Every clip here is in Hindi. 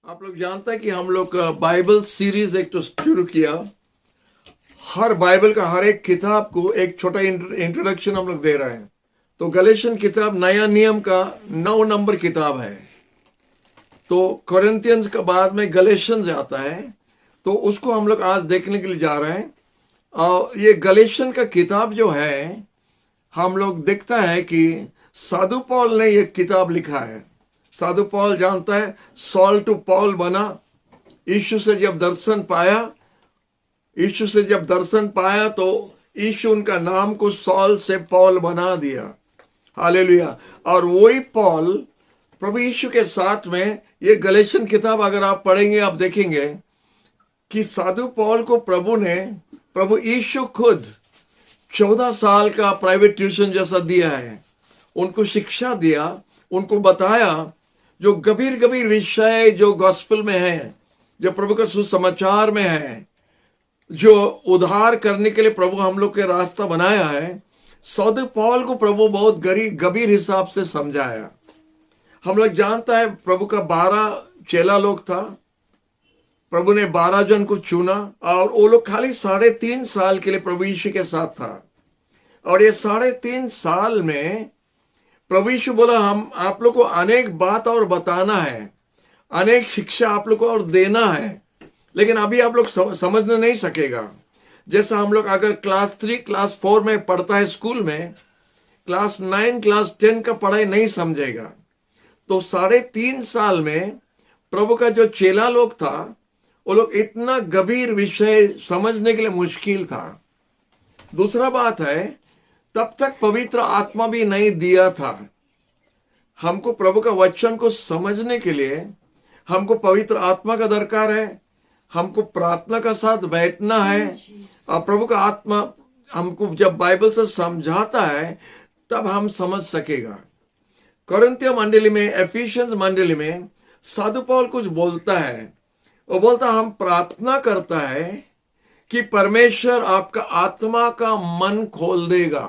आप लोग जानते हैं कि हम लोग बाइबल सीरीज एक तो शुरू किया। हर बाइबल का हर एक किताब को एक छोटा इंट्रोडक्शन हम लोग दे रहे हैं। तो गलेशियन किताब नया नियम का 9 नंबर किताब है। तो कोरिंथियंस का बाद में गलेशियन आता है, तो उसको हम लोग आज देखने के लिए जा रहे हैं। और ये गलेशियन का किताब जो है, हम लोग देखता है कि साधु पौल ने ये किताब लिखा है। साधु पौल जानता है, सॉल टू पौल बना। यीशु से जब दर्शन पाया तो यीशु उनका नाम को सॉल से पौल बना दिया। हालेलुया। और वही पौल प्रभु यीशु के साथ में ये गलेशियन किताब अगर आप पढ़ेंगे, आप देखेंगे कि साधु पौल को प्रभु यीशु खुद 14 साल का प्राइवेट ट्यूशन जैसा दिया है। उनको शिक्षा दिया, उनको बताया जो गंभीर विषय जो गॉस्पेल में है, जो प्रभु का सुसमाचार में है, जो उद्धार करने के लिए प्रभु हम लोग के रास्ता बनाया है। साधु पौल को प्रभु बहुत गंभीर हिसाब से समझाया। हम लोग जानता है प्रभु का 12 चेला लोग था। प्रभु ने 12 जन को चुना और वो लोग खाली 3.5 साल के लिए प्रभु यीशु के साथ था। और ये 3.5 साल में प्रभु यीशु बोला, हम आप लोग को अनेक बात और बताना है, अनेक शिक्षा आप लोग को और देना है, लेकिन अभी आप लोग समझने नहीं सकेगा। जैसा हम लोग अगर क्लास 3 क्लास 4 में पढ़ता है स्कूल में, क्लास 9 क्लास 10 का पढ़ाई नहीं समझेगा। तो 3.5 साल में प्रभु का जो चेला लोग था, वो लोग इतना गंभीर विषय समझने के लिए मुश्किल था। दूसरा बात है, तब तक पवित्र आत्मा भी नहीं दिया था। हमको प्रभु का वचन को समझने के लिए हमको पवित्र आत्मा का दरकार है। हमको प्रार्थना का साथ बैठना है। और प्रभु का आत्मा हमको जब बाइबल से समझाता है, तब हम समझ सकेगा। कोरिन्थियों मंडली में, एफिशियंस मंडली में साधु पौल कुछ बोलता है। वो बोलता, हम प्रार्थना करता है कि परमेश्वर आपका आत्मा का मन खोल देगा।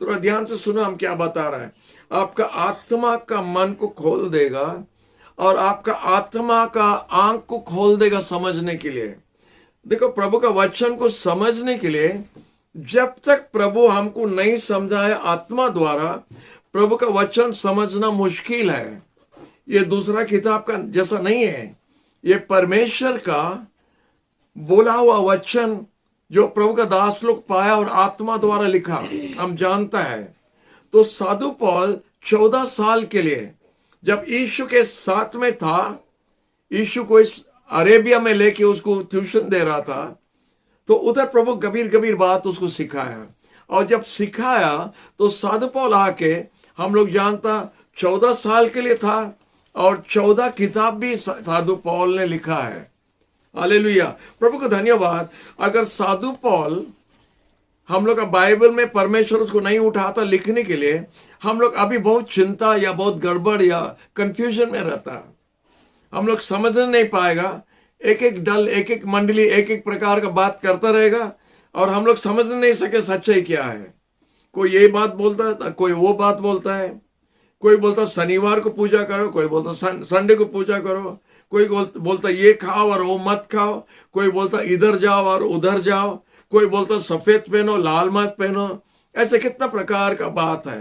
थोड़ा ध्यान से सुनो हम क्या बता रहा है। आपका आत्मा का मन को खोल देगा और आपका आत्मा का आंख को खोल देगा समझने के लिए। देखो, प्रभु का वचन को समझने के लिए जब तक प्रभु हमको नहीं समझाए आत्मा द्वारा, प्रभु का वचन समझना मुश्किल है। ये दूसरा किताब का जैसा नहीं है। ये परमेश्वर का बोला हुआ वचन जो प्रभु का दास लोग पाया और आत्मा द्वारा लिखा, हम जानता है। तो साधु पौल 14 साल के लिए जब यीशु के साथ में था, यीशु को इस अरेबिया में लेके उसको ट्यूशन दे रहा था, तो उधर प्रभु गंभीर बात उसको सिखाया। और जब सिखाया तो साधु पौल आके, हम लोग जानता 14 साल के लिए था और 14 किताब भी साधु पौल ने लिखा है। हालेलुया, प्रभु को धन्यवाद। अगर साधु पौल हम लोग का बाइबल में परमेश्वर उसको नहीं उठाता लिखने के लिए, हम लोग अभी बहुत चिंता या बहुत गड़बड़ या कंफ्यूजन में रहता। हम लोग समझ नहीं पाएगा। एक दल, एक मंडली एक प्रकार का बात करता रहेगा और हम लोग समझ नहीं सके सच्चाई क्या है। कोई ये बात बोलता है, कोई वो बात बोलता है। कोई बोलता शनिवार को पूजा करो, कोई बोलता संडे को पूजा करो, कोई बोलता ये खाओ और वो मत खाओ, कोई बोलता इधर जाओ और उधर जाओ, कोई बोलता सफेद पहनो लाल मत पहनो। ऐसे कितना प्रकार का बात है।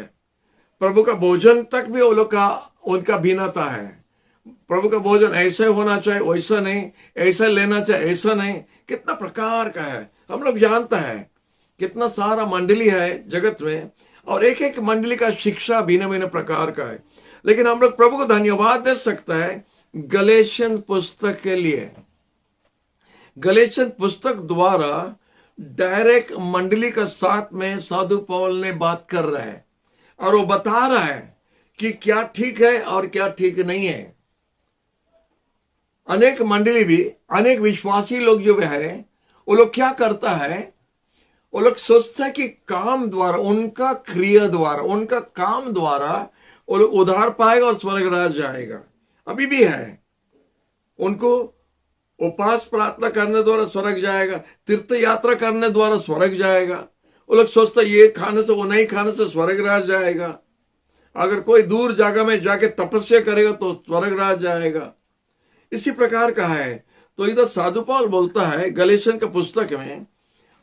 प्रभु का भोजन तक भी वो लोग का उनका भिन्नता है। प्रभु का भोजन ऐसे होना चाहिए, वैसा नहीं, ऐसा लेना चाहिए, ऐसा नहीं, कितना प्रकार का है। हम लोग जानता है कितना सारा मंडली है जगत में और एक मंडली का शिक्षा भिन्न प्रकार का है। लेकिन हम लोग प्रभु को धन्यवाद दे सकता है गलेशियन पुस्तक के लिए। गलेशियन पुस्तक द्वारा डायरेक्ट मंडली का साथ में साधु पौल ने बात कर रहा है और वो बता रहा है कि क्या ठीक है और क्या ठीक नहीं है। अनेक मंडली भी, अनेक विश्वासी लोग जो है, वो लोग क्या करता है, वो लोग सोचता है कि काम द्वारा, उनका क्रिया द्वारा, उनका काम द्वारा वो लोग उद्धार पाएगा और स्वर्ग राज जाएगा। अभी भी है। उनको उपास प्रार्थना करने द्वारा स्वर्ग जाएगा, तीर्थ यात्रा करने द्वारा स्वर्ग जाएगा। वो लोग सोचता है ये खाने से, वो नहीं खाने से स्वर्ग राज जाएगा। अगर कोई दूर जगह में जाके तपस्या करेगा तो स्वर्ग राज जाएगा। इसी प्रकार का है। तो इधर साधु पौल बोलता है गलेशियन का पुस्तक में,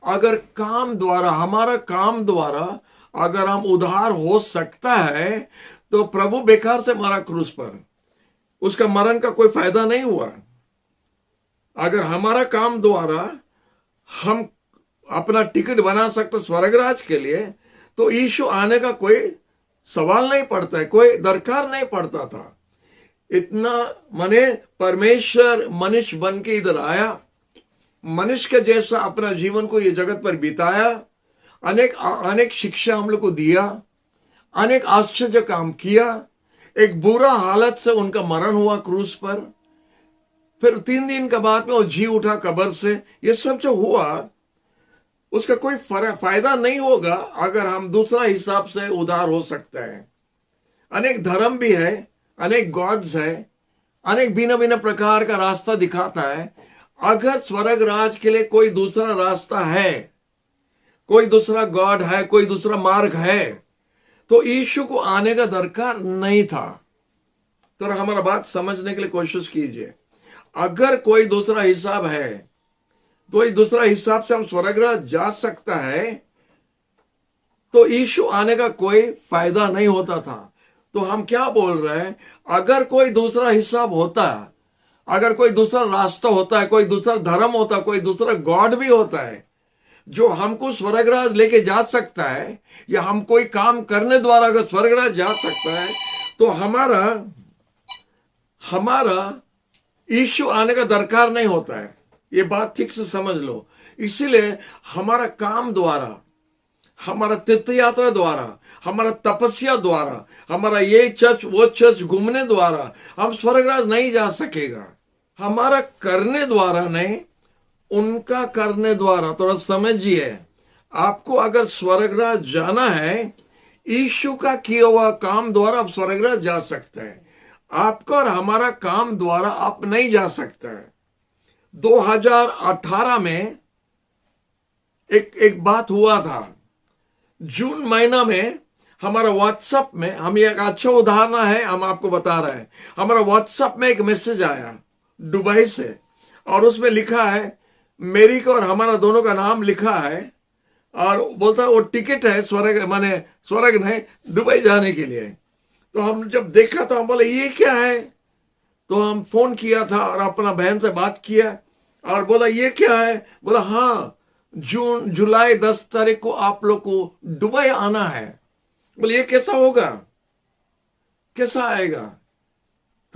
अगर काम द्वारा, हमारा काम द्वारा अगर हम उद्धार हो सकता है तो प्रभु बेकार से मरा क्रूस पर, उसका मरण का कोई फायदा नहीं हुआ। अगर हमारा काम द्वारा हम अपना टिकट बना सकते स्वर्गराज के लिए, तो यीशु आने का कोई सवाल नहीं पड़ता है, कोई दरकार नहीं पड़ता था। इतना माने परमेश्वर मनुष्य बन के इधर आया, मनुष्य के जैसा अपना जीवन को ये जगत पर बिताया, अनेक शिक्षा हम लोग को दिया, अनेक आश्चर्य काम किया। एक बुरा हालत से उनका मरण हुआ क्रूस पर, फिर 3 दिन के बाद में वो जी उठा कब्र से। ये सब जो हुआ उसका कोई फायदा नहीं होगा अगर हम दूसरा हिसाब से उद्धार हो सकते हैं। अनेक धर्म भी है, अनेक गॉड्स है, अनेक भिन्न भिन्न प्रकार का रास्ता दिखाता है। अगर स्वर्ग राज के लिए कोई दूसरा रास्ता है, कोई दूसरा गॉड है, कोई दूसरा मार्ग है, तो यीशु को आने का दरकार नहीं था। तो हमारा बात समझने के लिए कोशिश कीजिए। अगर कोई दूसरा हिसाब है, तो इस दूसरा हिसाब से हम स्वर्गराज जा सकता है, तो यीशु आने का कोई फायदा नहीं होता था। तो हम क्या बोल रहे हैं, अगर कोई दूसरा हिसाब होता, अगर कोई दूसरा रास्ता होता है, कोई दूसरा धर्म होता, कोई दूसरा गॉड भी होता है जो हमको स्वर्गराज लेके जा सकता है, या हम कोई काम करने द्वारा अगर स्वर्गराज जा सकता है, तो हमारा यीशु आने का दरकार नहीं होता है। ये बात ठीक से समझ लो। इसीलिए हमारा काम द्वारा, हमारा तीर्थ यात्रा द्वारा, हमारा तपस्या द्वारा, हमारा ये चर्च वो चर्च घूमने द्वारा हम स्वर्गराज नहीं जा सकेगा। हमारा करने द्वारा नहीं, उनका करने द्वारा। थोड़ा समझिए, आपको अगर स्वर्गराज जाना है, यीशु का किया हुआ काम द्वारा आप स्वर्गराज जा सकते हैं। आपका और हमारा काम द्वारा आप नहीं जा सकते हैं। 2018 में एक बात हुआ था। जून महीना में हमारा व्हाट्सएप में, हम एक अच्छा उदाहरण है, हम आपको बता रहे हैं। हमारा व्हाट्सएप में एक मैसेज आया दुबई से, और उसमें लिखा है, मेरी का और हमारा दोनों का नाम लिखा है, और बोलता है वो टिकट है स्वर्ग, माने स्वर्ग नहीं, दुबई जाने के लिए। तो हम जब देखा तो हम बोले ये क्या है। तो हम फोन किया था और अपना बहन से बात किया और बोला ये क्या है। बोला हाँ, जुलाई 10 तारीख को आप लोग को दुबई आना है। बोले ये कैसा होगा, कैसा आएगा।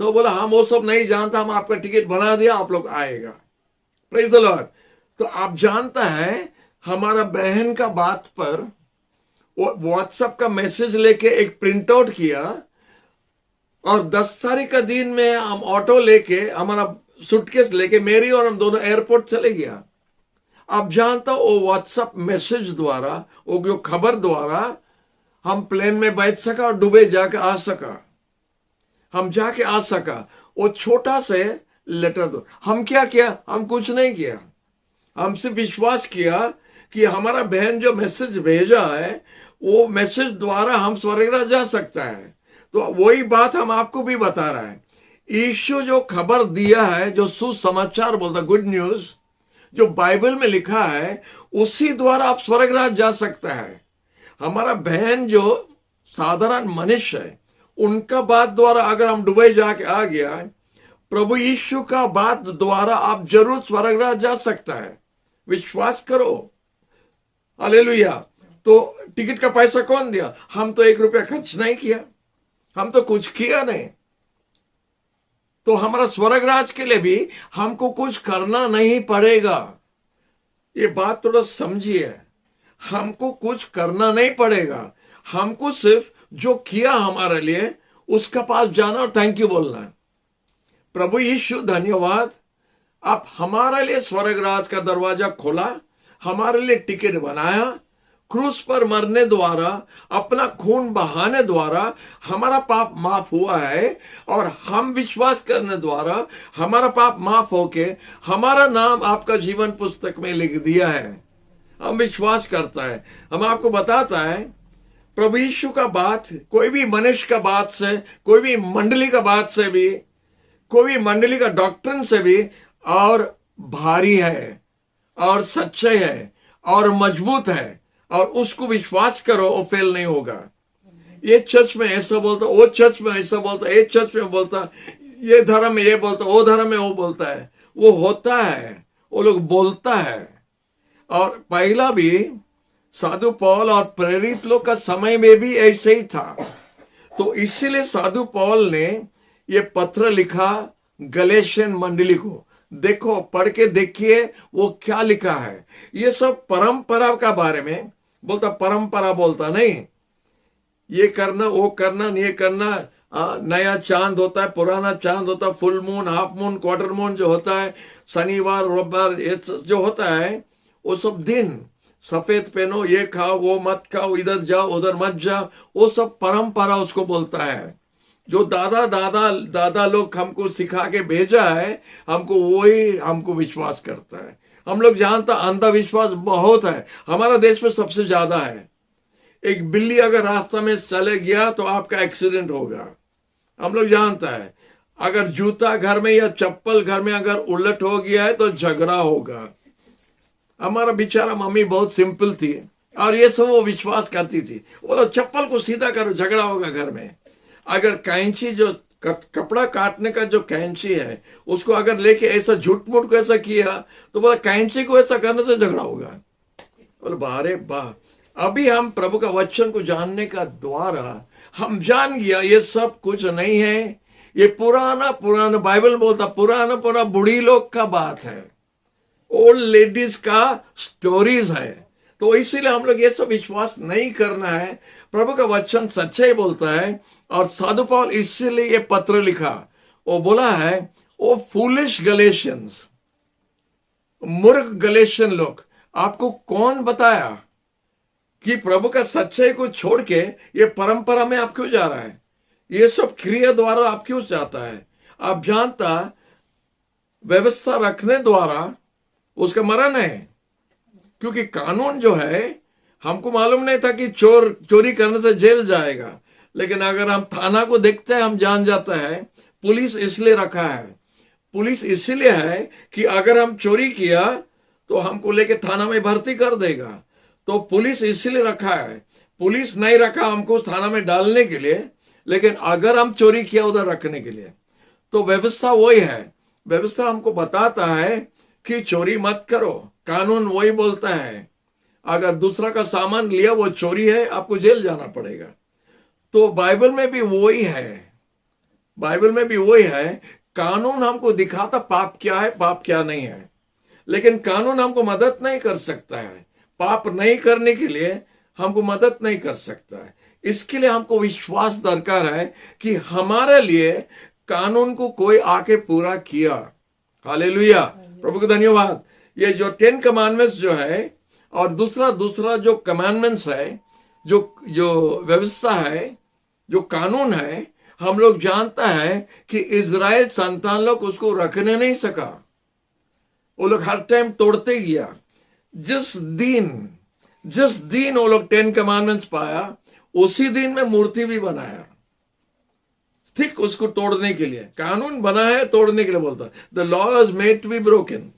तो बोला हम वो सब नहीं जानता, हम आपका टिकट बना दिया, आप लोग आएगा। Praise the Lord. तो आप जानता है, हमारा बहन का बात पर व्हाट्सएप का मैसेज लेके एक प्रिंट आउट किया, और 10 तारीख का दिन में हम ऑटो लेके, हमारा सूटकेस लेके, मेरी और हम दोनों एयरपोर्ट चले गया। आप जानता हो, वो व्हाट्सएप मैसेज द्वारा, वो जो खबर द्वारा हम प्लेन में बैठ सका और दुबई जाके आ सका, हम जाके आ सका। वो छोटा से लेटर दो, हम क्या किया, हम कुछ नहीं किया। हम सिर्फ विश्वास किया कि हमारा बहन जो मैसेज भेजा है, वो मैसेज द्वारा हम स्वर्गराज जा सकता है। तो वही बात हम आपको भी बता रहा है। यीशु जो खबर दिया है, जो सुसमाचार बोलता, गुड न्यूज, जो बाइबल में लिखा है, उसी द्वारा आप स्वर्गराज जा सकता है। हमारा बहन जो साधारण मनुष्य है, उनका बात द्वारा अगर हम दुबई जाके आ गया, प्रभु यीशु का बात द्वारा आप जरूर स्वर्गराज जा सकता है। विश्वास करो। हालेलुया। तो टिकट का पैसा कौन दिया? हम तो 1 रुपया खर्च नहीं किया, हम तो कुछ किया नहीं। तो हमारा स्वर्गराज के लिए भी हमको कुछ करना नहीं पड़ेगा। ये बात थोड़ा समझिए, हमको कुछ करना नहीं पड़ेगा। हमको सिर्फ जो किया हमारे लिए, उसका पास जाना और थैंक यू बोलना है। प्रभु यीशु धन्यवाद, आप हमारे लिए स्वर्गराज का दरवाजा खोला, हमारे लिए टिकट बनाया, क्रूस पर मरने द्वारा, अपना खून बहाने द्वारा हमारा पाप माफ हुआ है, और हम विश्वास करने द्वारा हमारा पाप माफ होके हमारा नाम आपका जीवन पुस्तक में लिख दिया है। हम विश्वास करता है। हम आपको बताता है, प्रभु यीशु का बात कोई भी मनुष्य का बात से, कोई भी मंडली का बात से भी कोई मंडली का डॉक्ट्रिन से भी और भारी है और सच्चाई है और मजबूत है और उसको विश्वास करो, वो फेल नहीं होगा। ये चर्च में ऐसा बोलता, वो चर्च में ऐसा बोलता, ये चर्च में बोलता, ये धर्म में ये बोलता, वो धर्म में वो बोलता है, वो होता है, वो लोग बोलता है। और पहला भी साधु पौल और प्रेरित लोग का समय में भी ऐसे ही था। तो इसीलिए साधु पौल ने ये पत्र लिखा गलेशियन मंडली को। देखो, पढ़ के देखिए वो क्या लिखा है। ये सब परंपरा का बारे में बोलता, परंपरा बोलता नहीं, ये करना वो करना, ये करना, नया चांद होता है, पुराना चांद होता है, full moon, half moon, quarter moon जो होता है, शनिवार रविवार ये जो होता है, वो सब दिन, सफेद पहनो, ये खाओ, वो मत खाओ, इधर जाओ उधर मत जाओ, वो सब परंपरा उसको बोलता है। जो दादा लोग हमको सिखा के भेजा है, हमको वही हमको विश्वास करता है। हम लोग जानता अंधविश्वास बहुत है, हमारा देश में सबसे ज्यादा है। एक बिल्ली अगर रास्ता में चले गया तो आपका एक्सीडेंट होगा, हम लोग जानता है। अगर जूता घर में या चप्पल घर में अगर उलट हो गया है तो झगड़ा होगा। हमारा बेचारा मम्मी बहुत सिंपल थी और ये सब वो विश्वास करती थी, वो तो चप्पल को सीधा करो, झगड़ा होगा घर में। अगर कैंची जो कपड़ा काटने का जो कैंची है, उसको अगर लेके ऐसा झूठ मूठ को ऐसा किया तो बोला कैंची को ऐसा करने से झगड़ा होगा। बोले बारे वाह, अभी हम प्रभु का वचन को जानने का द्वारा हम जान गया ये सब कुछ नहीं है, ये पुराना बाइबल बोलता पुराना बूढ़ी लोग का बात है, ओल्ड लेडीज का स्टोरीज है। तो इसीलिए हम लोग ये सब विश्वास नहीं करना है। प्रभु का वचन सच्चाई बोलता है। और साधु पौल इसीलिए ये पत्र लिखा, वो बोला है, ओ फूलिश गलेशियंस, मूर्ख गलेशियन लोग, आपको कौन बताया कि प्रभु का सच्चाई को छोड़ के ये परंपरा में आप क्यों जा रहा है, ये सब क्रिया द्वारा आप क्यों जाता है। आप जानता व्यवस्था रखने द्वारा उसका मरण है, क्योंकि कानून जो है, हमको मालूम नहीं था कि चोरी करने से जेल जाएगा, लेकिन अगर हम थाना को देखते हैं हम जान जाता है पुलिस इसलिए रखा है। पुलिस इसलिए है कि अगर हम चोरी किया तो हमको लेके थाना में भर्ती कर देगा। तो पुलिस इसलिए रखा है, पुलिस नहीं रखा हमको थाना में डालने के लिए, लेकिन अगर हम चोरी किया उधर रखने के लिए। तो व्यवस्था वही है, व्यवस्था हमको बताता है कि चोरी मत करो, कानून वही बोलता है। अगर दूसरा का सामान लिया वो चोरी है, आपको जेल जाना पड़ेगा। तो बाइबल में भी वही है, बाइबल में भी वही है। कानून हमको दिखाता पाप क्या है, पाप क्या नहीं है, लेकिन कानून हमको मदद नहीं कर सकता है। पाप नहीं करने के लिए हमको मदद नहीं कर सकता है। इसके लिए हमको विश्वास दरकार है कि हमारे लिए कानून को कोई आके पूरा किया। हालेलुया, प्रभु को धन्यवाद। ये जो 10 कमांडमेंट्स जो है और दूसरा जो कमांडमेंट्स है, जो व्यवस्था है, जो कानून है, हम लोग जानता है कि इजराइल संतान लोग उसको रखने नहीं सका, वो लोग हर टाइम तोड़ते गया। जिस दिन वो लोग 10 कमांडमेंट्स पाया, उसी दिन में मूर्ति भी बनाया, ठीक उसको तोड़ने के लिए। कानून बना है तोड़ने के लिए, बोलता the law is made to be broken,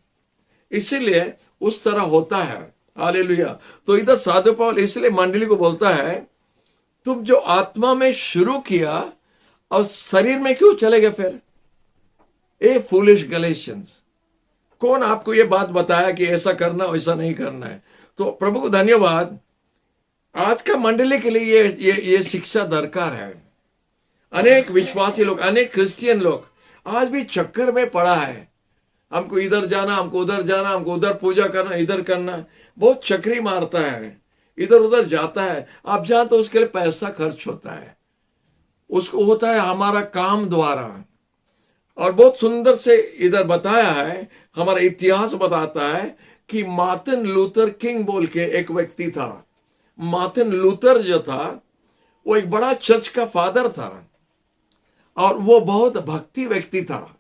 इसीलिए उस तरह होता है। हालेलुया। तो इधर साधु पौल इसलिए मंडली को बोलता है, तुम जो आत्मा में शुरू किया और शरीर में क्यों चले गए फिर? ए फूलिश गलेशियंस, कौन आपको ये बात बताया कि ऐसा करना वैसा नहीं करना है? तो प्रभु को धन्यवाद, आज का मंडली के लिए ये शिक्षा दरकार है। अनेक विश्वासी लोग, अनेक क्रिश्चियन लोग आज भी चक्कर में पड़ा है, हमको इधर जाना, हमको उधर जाना, हमको उधर पूजा करना, इधर करना, बहुत चक्री मारता है, इधर उधर जाता है। आप जानते तो उसके लिए पैसा खर्च होता है, उसको होता है हमारा काम द्वारा। और बहुत सुंदर से इधर बताया है, हमारा इतिहास बताता है कि मार्टिन लूथर किंग बोल के एक व्यक्ति था। मार्टिन लूथर जो था वो एक बड़ा चर्च का फादर था और वो बहुत भक्ति व्यक्ति था,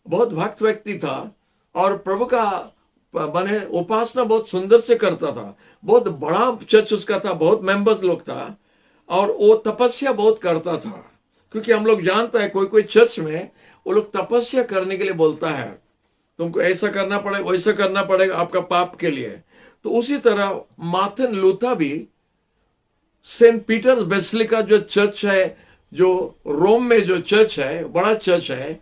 बहुत भक्त व्यक्ति था और प्रभु का बने उपासना बहुत सुंदर से करता था। बहुत बड़ा चर्च उसका था, बहुत मेंबर्स लोग था और वो तपस्या बहुत करता था। क्योंकि हम लोग जानता है कोई चर्च में वो लोग तपस्या करने के लिए बोलता है, तुमको ऐसा करना पड़ेगा, वैसा करना पड़ेगा आपका पाप के लिए। तो उसी तरह मार्टिन लूथर भी सेंट पीटर्स बेसिलिका जो चर्च है, जो रोम में जो चर्च है, बड़ा चर्च है,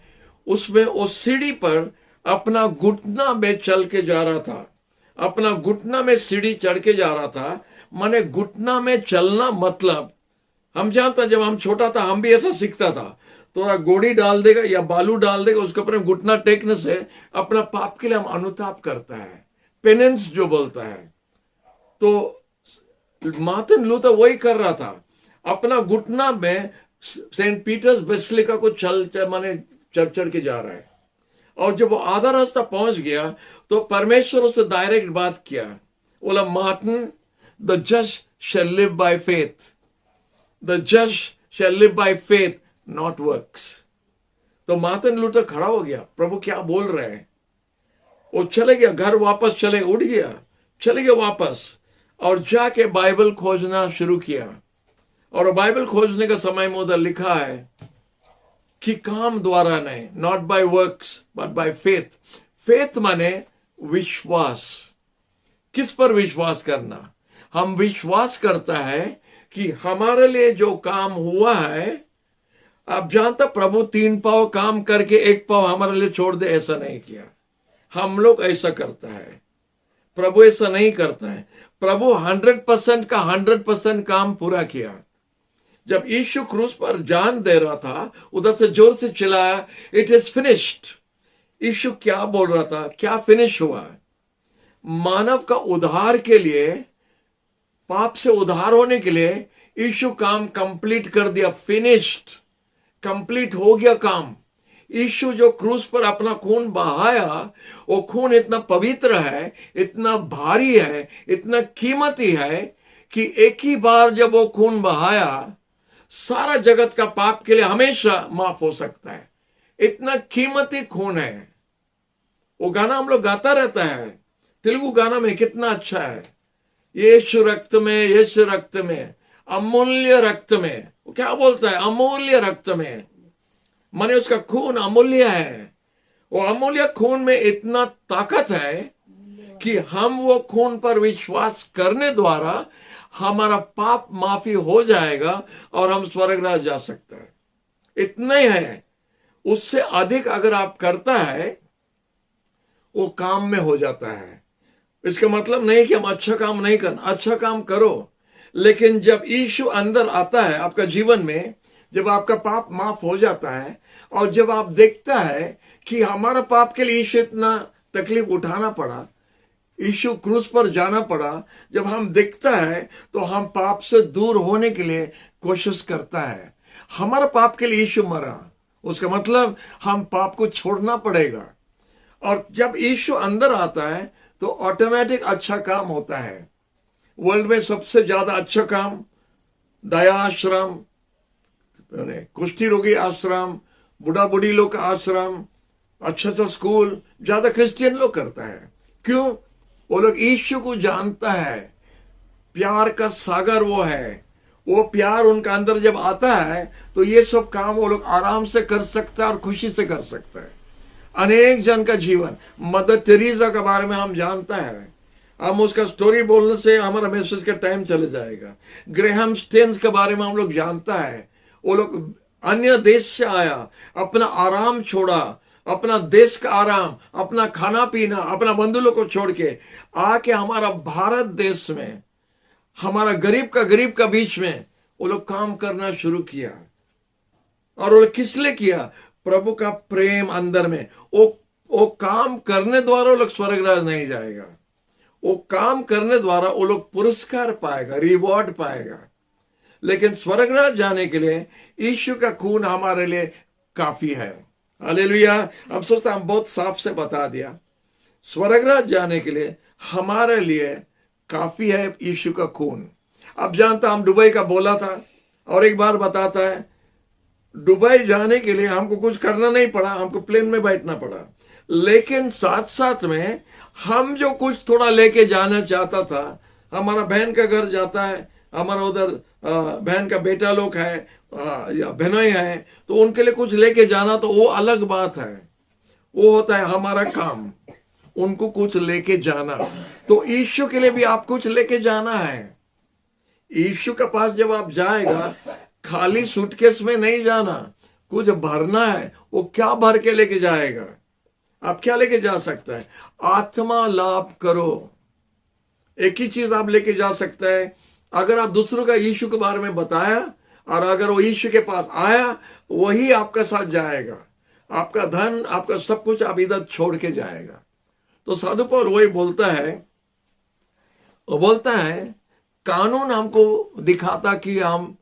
उसमें उस सीढ़ी पर अपना घुटना में चल के जा रहा था, अपना घुटना में सीढ़ी चढ़ के जा रहा था। माने घुटना में चलना मतलब, हम जानता जब हम छोटा था हम भी ऐसा सीखता था, थोड़ा गोड़ी डाल देगा या बालू डाल देगा, उसके ऊपर घुटना टेकने से अपना पाप के लिए हम अनुताप करता है, पेनेंस जो बोलता है। तो मार्टिन लूथर वही कर रहा था, अपना घुटना में सेंट पीटर्स बेसिलिका को माने चढ़ के जा रहा है। और जब वो आधा रास्ता पहुंच गया तो परमेश्वर उससे डायरेक्ट बात किया, बोला Martin, the just shall live by faith, the just shall live by faith not works. तो मार्टिन लूथर खड़ा हो गया, प्रभु क्या बोल रहे हैं। वो चले गया, घर वापस उठ गया, चले गया वापस, और जाके बाइबल खोजना शुरू किया। और बाइबल खोजने का समय में उधर लिखा है कि काम द्वारा नहीं, not by works but by faith. Faith माने विश्वास। किस पर विश्वास करना? हम विश्वास करता है कि हमारे लिए जो काम हुआ है, आप जानता प्रभु 3 पाव काम करके 1 पाव हमारे लिए छोड़ दे, ऐसा नहीं किया। हम लोग ऐसा करता है, प्रभु ऐसा नहीं करता है। प्रभु 100% का 100% काम पूरा किया। जब यीशु क्रूस पर जान दे रहा था, उधर से जोर से चिल्लाया, इट इज फिनिश्ड। यीशु क्या बोल रहा था? क्या फिनिश हुआ? मानव का उद्धार के लिए, पाप से उद्धार होने के लिए यीशु काम कंप्लीट कर दिया, फिनिश्ड, कंप्लीट हो गया काम। यीशु जो क्रूस पर अपना खून बहाया, वो खून इतना पवित्र है, इतना भारी है, इतना कीमती है कि एक ही बार जब वो खून बहाया, सारा जगत का पाप के लिए हमेशा माफ हो सकता है। इतना कीमती खून है। वो गाना हम लोग गाता रहता है, तेलुगु गाना में, कितना अच्छा है, यीशु रक्त में, यीशु रक्त में, अमूल्य रक्त में। वो क्या बोलता है? अमूल्य रक्त में, माने उसका खून अमूल्य है। वो अमूल्य खून में इतना ताकत है कि हम वो खून पर विश्वास करने द्वारा हमारा पाप माफी हो जाएगा और हम स्वर्ग राज जा सकते हैं। इतना ही है। उससे अधिक अगर आप करता है, वो काम में हो जाता है। इसका मतलब नहीं कि हम अच्छा काम नहीं करना, अच्छा काम करो, लेकिन जब यीशु अंदर आता है आपका जीवन में, जब आपका पाप माफ हो जाता है, और जब आप देखता है कि हमारा पाप के लिए यीशु इतना तकलीफ उठाना पड़ा, यीशु क्रूस पर जाना पड़ा, जब हम देखता है तो हम पाप से दूर होने के लिए कोशिश करता है। हमारा पाप के लिए यीशु मरा, उसका मतलब हम पाप को छोड़ना पड़ेगा। और जब यीशु अंदर आता है तो ऑटोमेटिक अच्छा काम होता है। वर्ल्ड में सबसे ज्यादा अच्छा काम दया आश्रम, कुष्ठी रोगी आश्रम, बुढ़ा बुढ़ी लोग का आश्रम, अच्छा स्कूल ज्यादा क्रिश्चियन लोग करता है। क्यों? वो लोग यीशु को जानता है, प्यार का सागर वो है। वो प्यार उनका अंदर जब आता है तो ये सब काम वो लोग आराम से कर सकता है और खुशी से कर सकता है। अनेक जन का जीवन, मदर टेरेसा के बारे में हम जानता है, हम उसका स्टोरी बोलने से हमारा मैसेज का टाइम चले जाएगा। ग्रेहम स्टेन्स के बारे में हम लोग जानता है, वो लोग अन्य देश से आया, अपना आराम छोड़ा, अपना देश का आराम, अपना खाना पीना, अपना बंधुओं को छोड़ के आके हमारा भारत देश में, हमारा गरीब का बीच में वो लोग काम करना शुरू किया। और वो किस लिए किया? प्रभु का प्रेम अंदर में। वो काम करने द्वारा वो लोग स्वर्गराज नहीं जाएगा, वो काम करने द्वारा वो लोग पुरस्कार पाएगा, रिवॉर्ड पाएगा। लेकिन स्वर्गराज जाने के लिए यीशु का खून हमारे लिए काफी है। हालेलुया। हम सोचता हम बहुत साफ से बता दिया, स्वर्गराज जाने के लिए हमारे लिए काफी है यीशु का खून। अब जानता, हम दुबई का बोला था और एक बार बताता है, दुबई जाने के लिए हमको कुछ करना नहीं पड़ा, हमको प्लेन में बैठना पड़ा। लेकिन साथ साथ में हम जो कुछ थोड़ा लेके जाना चाहता था, हमारा बहन का घर जाता है हमारा उधर बहन का बेटा लोग है या बहनों है, तो उनके लिए कुछ लेके जाना तो वो अलग बात है, वो होता है हमारा काम, उनको कुछ लेके जाना। तो यीशु के लिए भी आप कुछ लेके जाना है। यीशु के पास जब आप जाएगा, खाली सूटकेस में नहीं जाना, कुछ भरना है। वो क्या भर के लेके जाएगा? आप क्या लेके जा सकता है? आत्मा लाभ करो। एक ही चीज आप लेके जा सकता है, अगर आप दूसरों का यीशु के बारे में बताया और अगर वो यीशु के पास आया, वही आपका साथ जाएगा। आपका धन, आपका सब कुछ आप इधर छोड़ के जाएगा। तो साधु पौल वही बोलता है, वो बोलता है कानून हमको दिखाता कि हम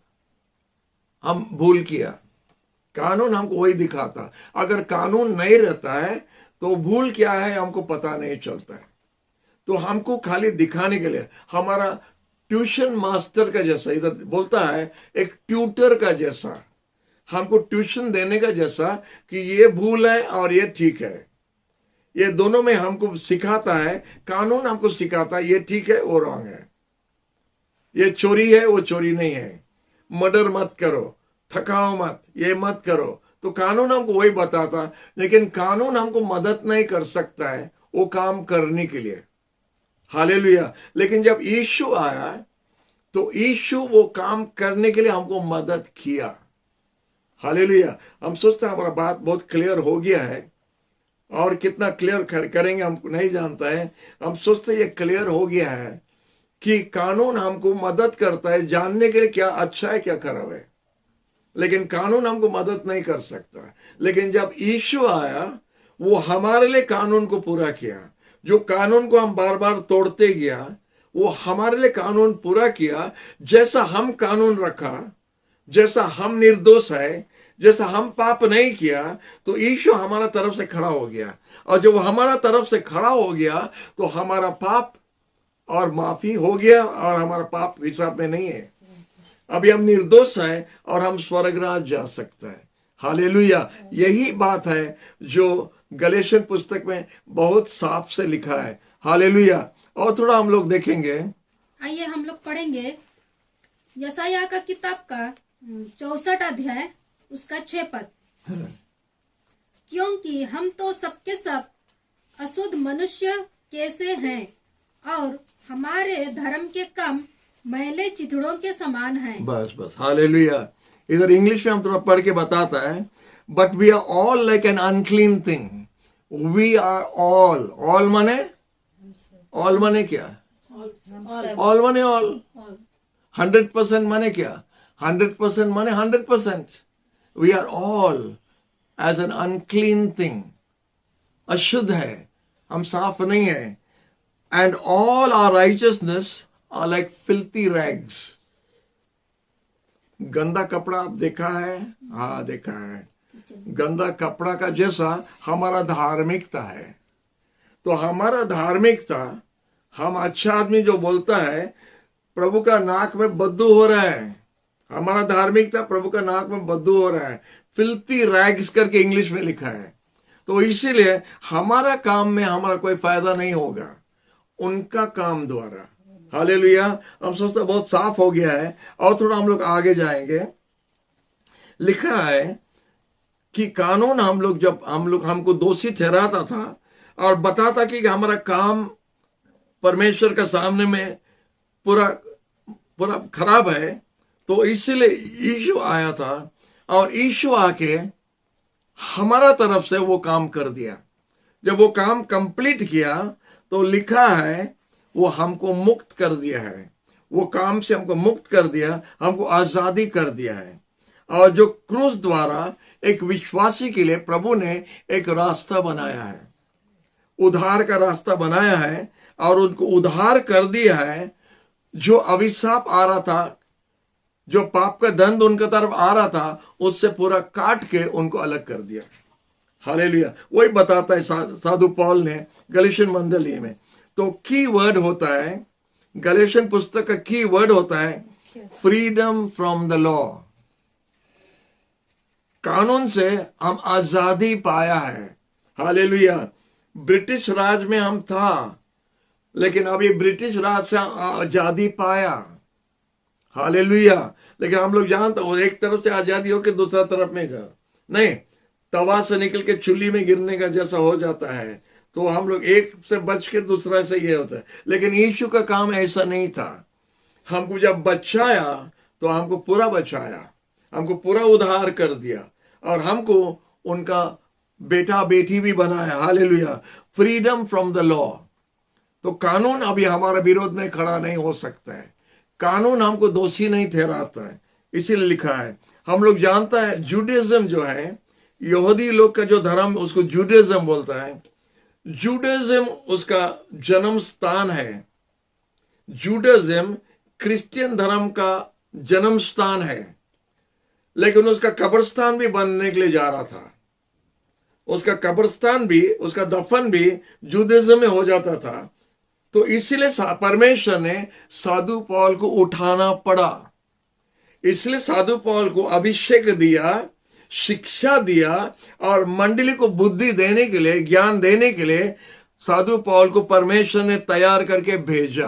भूल किया। कानून हमको वही दिखाता। अगर कानून नहीं रहता है तो भूल क्या है हमको पता नहीं चलता है। तो हमको खाली दिखाने के लिए, हमारा ट्यूशन मास्टर का जैसा, इधर बोलता है एक ट्यूटर का जैसा, हमको ट्यूशन देने का जैसा कि ये भूल है और ये ठीक है, ये दोनों में हमको सिखाता है। कानून हमको सिखाता है ये ठीक है वो रॉन्ग है, ये चोरी है वो चोरी नहीं है, मर्डर मत करो, थकाओ मत, ये मत करो। तो कानून हमको वही बताता, लेकिन कानून हमको मदद नहीं कर सकता है वो काम करने के लिए। हालेलुया। लेकिन जब यीशु आया तो यीशु वो काम करने के लिए हमको मदद किया। हालेलुया। हम सोचते हैं हमारा बात बहुत क्लियर हो गया है, और कितना क्लियर करेंगे हमको नहीं जानता है। हम सोचते हैं ये क्लियर हो गया है कि कानून हमको मदद करता है जानने के लिए क्या अच्छा है क्या खराब है, लेकिन कानून हमको मदद नहीं कर सकता। लेकिन जब यीशु आया, वो हमारे लिए कानून को पूरा किया। जो कानून को हम बार बार तोड़ते गया, वो हमारे लिए कानून पूरा किया। जैसा हम कानून रखा, जैसा हम निर्दोष है, जैसा हम पाप नहीं किया, तो यीशु हमारा तरफ से खड़ा हो गया। और जब हमारा तरफ से खड़ा हो गया तो हमारा पाप और माफी हो गया, और हमारा पाप हिसाब में नहीं है। अभी हम निर्दोष है और हम स्वर्गराज जा सकते हैं। हालेलुया। यही बात है जो गलेशियन पुस्तक में बहुत साफ से लिखा है। हालेलुया। और थोड़ा हम लोग देखेंगे, आइए हम लोग पढ़ेंगे यशायाह का किताब का 64 अध्याय उसका 6 पद। क्योंकि हम तो सबके सब अशुद्ध मनुष्य कैसे हैं, और हमारे धर्म के काम मैले चिथड़ों के समान हैं। बस बस। हालेलुया। इधर इंग्लिश में हम थोड़ा पढ़ के बताता है, but we are all like an unclean thing. We are all माने क्या? ऑल माने ऑल। 100% माने क्या? 100% माने 100%। We are all as an unclean thing. अशुद्ध है, हम साफ नहीं है। And all our righteousness are like filthy rags. गंदा कपड़ा आप देखा है? हाँ देखा है। गंदा कपड़ा का जैसा हमारा धार्मिकता है। तो हमारा धार्मिकता, हम अच्छा आदमी जो बोलता है, प्रभु का नाक में बदबू हो रहा है। हमारा धार्मिकता प्रभु का नाक में बदबू हो रहा है। फिल्थी रैग्स करके इंग्लिश में लिखा है। तो इसीलिए हमारा काम में हमारा कोई फायदा नहीं होगा, उनका काम द्वारा। हालेलुया। हम सोचते बहुत साफ हो गया है। और थोड़ा हम लोग आगे जाएंगे। लिखा है कि कानून हम लोग जब हमको दोषी ठहराता था और बताता कि हमारा काम परमेश्वर के सामने में पूरा खराब है, तो इसीलिए यीशु आया था, और यीशु आके हमारा तरफ से वो काम कर दिया। जब वो काम कंप्लीट किया तो लिखा है वो हमको मुक्त कर दिया है। वो काम से हमको मुक्त कर दिया, हमको आजादी कर दिया है। और जो क्रूस द्वारा एक विश्वासी के लिए प्रभु ने एक रास्ता बनाया है, उद्धार का रास्ता बनाया है, और उनको उद्धार कर दिया है। जो अभिशाप आ रहा था, जो पाप का दंड उनके तरफ आ रहा था, उससे पूरा काट के उनको अलग कर दिया। हालेलुया। वही बताता है साधु पौल ने गलेशियन मंडली में। तो की वर्ड होता है, गलेशियन पुस्तक का की वर्ड होता है फ्रीडम फ्रॉम द लॉ। कानून से हम आजादी पाया है। हालेलुया। ब्रिटिश राज में हम था, लेकिन अभी ब्रिटिश राज से आजादी पाया। हालेलुया। लेकिन हम लोग जानते हो एक तरफ से आजादी हो के दूसरा तरफ में जा नहीं, तवा से निकल के चुल्ली में गिरने का जैसा हो जाता है, तो हम लोग एक से बच के दूसरा से ये होता है। लेकिन यीशु का काम ऐसा नहीं था। हमको जब बचाया तो हमको पूरा बचाया, हमको पूरा उद्धार कर दिया और हमको उनका बेटा बेटी भी बनाया। Hallelujah. Freedom from the law. तो कानून अभी हमारे विरोध में खड़ा नहीं हो सकता है, कानून हमको दोषी नहीं ठहराता है। इसीलिए लिखा है, हम लोग जानता है जूडाइज्म जो है, यहूदी लोग का जो धर्म, उसको जूडाइज्म बोलता है। जूडाइज्म उसका जन्म स्थान है। जूडाइज्म क्रिश्चियन धर्म का जन्म स्थान है, लेकिन उसका कब्रिस्तान भी बनने के लिए जा रहा था। उसका कब्रिस्तान भी, उसका दफन भी जूडाइज्म में हो जाता था। तो इसलिए परमेश्वर ने साधु पौल को उठाना पड़ा। इसलिए साधु पौल को अभिषेक दिया, शिक्षा दिया और मंडली को बुद्धि देने के लिए, ज्ञान देने के लिए साधु पौल को परमेश्वर ने तैयार करके भेजा।